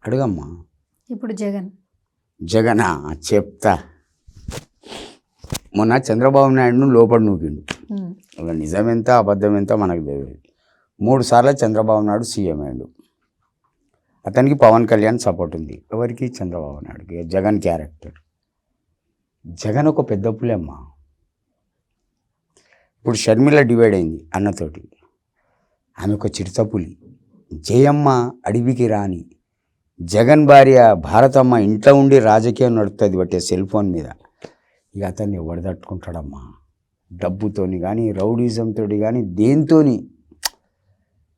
అడుగమ్మా. ఇప్పుడు జగనా చెప్తా. మొన్న చంద్రబాబు నాయుడును లోపల నూకిండు. నిజమెంత అబద్ధం ఎంత మనకు తెలియదు. 3 సార్లు చంద్రబాబు నాయుడు సీఎం అయ్యాడు. అతనికి పవన్ కళ్యాణ్ సపోర్ట్ ఉంది. ఎవరికి? చంద్రబాబు నాయుడుకి. జగన్ క్యారెక్టర్. జగన్ ఒక పెద్ద పులమ్మ. ఇప్పుడు షర్మిల డివైడ్ అయింది అన్నతోటి. ఆమె ఒక చిరుతపులి. జయమ్మ అడవికి రాని. జగన్ భార్య భారతమ్మ ఇంట్లో ఉండి రాజకీయం నడుపుతుంది బట్టే సెల్ ఫోన్ మీద. ఇక అతన్ని ఎవడు తట్టుకుంటాడమ్మా? డబ్బుతోని కానీ రౌడీజంతో కానీ దేంతోని.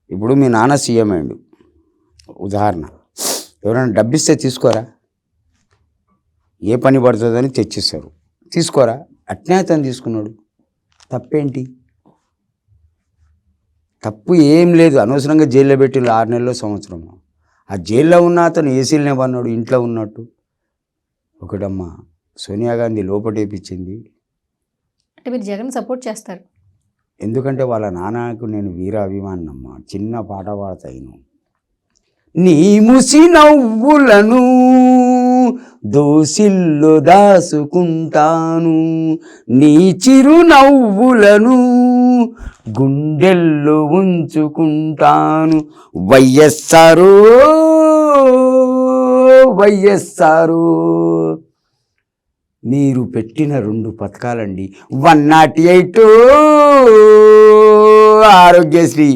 ఇప్పుడు మీ నాన్న సీఎం అయ్యాడు ఉదాహరణ. ఎవరైనా డబ్బిస్తే తీసుకోరా? ఏ పని పడుతుందని తెచ్చిస్తారు, తీసుకోరా? అట్నే అతను తీసుకున్నాడు. తప్పేంటి? తప్పు ఏం లేదు. అనవసరంగా జైల్లో పెట్టి 6 నెలలు సంవత్సరం. ఆ జైల్లో ఉన్న అతను ఏసీలనే పన్నాడు ఇంట్లో ఉన్నట్టు. ఒకటమ్మా, సోనియా గాంధీ లోపటేపించింది. అంటే మీరు జగన్ సపోర్ట్ చేస్తారు? ఎందుకంటే వాళ్ళ నాన్నకు నేను వీరాభిమానమ్మా. చిన్న పాట పాడతాను. నీ ముసి నవ్వులను దోసిల్లో దాసుకుంటాను, నీ చిరు నవ్వులను గుండెల్లో ఉంచుకుంటాను. వైఎస్ఆరు వైఎస్ఆరు మీరు పెట్టిన 2 పథకాలండి. 108 ఆరోగ్యశ్రీ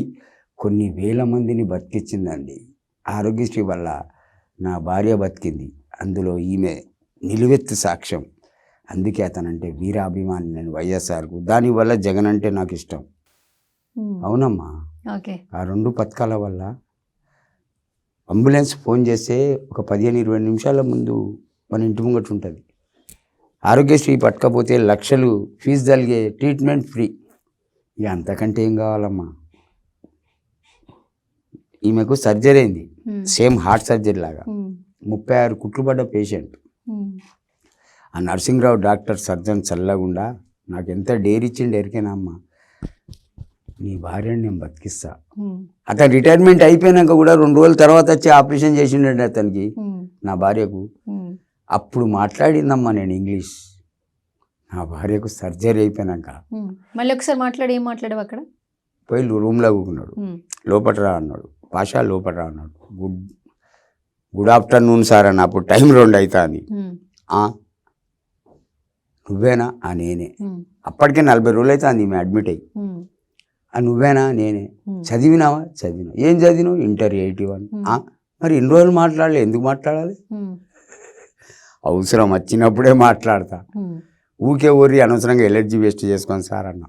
కొన్ని వేల మందిని బతికించిందండి. ఆరోగ్యశ్రీ వల్ల నా భార్య బతికింది. అందులో ఈమె నిలువెత్తు సాక్ష్యం. అందుకే అతనంటే వీరాభిమాని నేను వైఎస్ఆర్కు. దానివల్ల జగన్ అంటే నాకు ఇష్టం. అవునమ్మా. ఆ 2 పథకాల వల్ల అంబులెన్స్ ఫోన్ చేస్తే ఒక 15-20 నిమిషాల ముందు మన ఇంటి ముంగట ఉంటుంది. ఆరోగ్యశ్రీ పట్టకపోతే లక్షలు ఫీజు తలిగే, ట్రీట్మెంట్ ఫ్రీ. ఇక అంతకంటే ఏం కావాలమ్మా? ఈమెకు సర్జరీ అయింది, సేమ్ హార్ట్ సర్జరీ లాగా. 36 కుట్లు పడ్డ పేషెంట్. ఆ నరసింహరావు డాక్టర్ సర్జన్ చల్లగుండా నాకు ఎంత డేర్ ఇచ్చిండు ఎరికేనా అమ్మా? నీ భార్యని నేను బతికిస్తా. అతను రిటైర్మెంట్ అయిపోయినాక కూడా 2 రోజుల తర్వాత వచ్చి ఆపరేషన్ చేసిండే అతనికి, నా భార్యకు. అప్పుడు మాట్లాడిందమ్మా నేను ఇంగ్లీష్. నా భార్యకు సర్జరీ అయిపోయినాక మళ్ళీ ఒకసారి మాట్లాడి. ఏం మాట్లాడావు అక్కడ? పోయి రూమ్లో కూకున్నాడు. లోపల రా అన్నాడు. పాషా లోపల రా అన్నాడు. గుడ్ ఆఫ్టర్నూన్ సార్ అన్న. అప్పుడు టైం 2 అవుతుంది. నువ్వేనా? నేనే. అప్పటికే 40 రోజులు అవుతుంది ఈమె అడ్మిట్ అయ్యి. నువ్వేనా? నేనే. చదివినావా? చదివినా. ఏం చదివినావు? ఇంటర్ 81. మరి ఇన్ని రోజులు మాట్లాడలే, ఎందుకు మాట్లాడాలి? అవసరం వచ్చినప్పుడే మాట్లాడతా. ఊకే ఊరి అనవసరంగా ఎలర్జీ వేస్ట్ చేసుకోండి సార్ అన్న.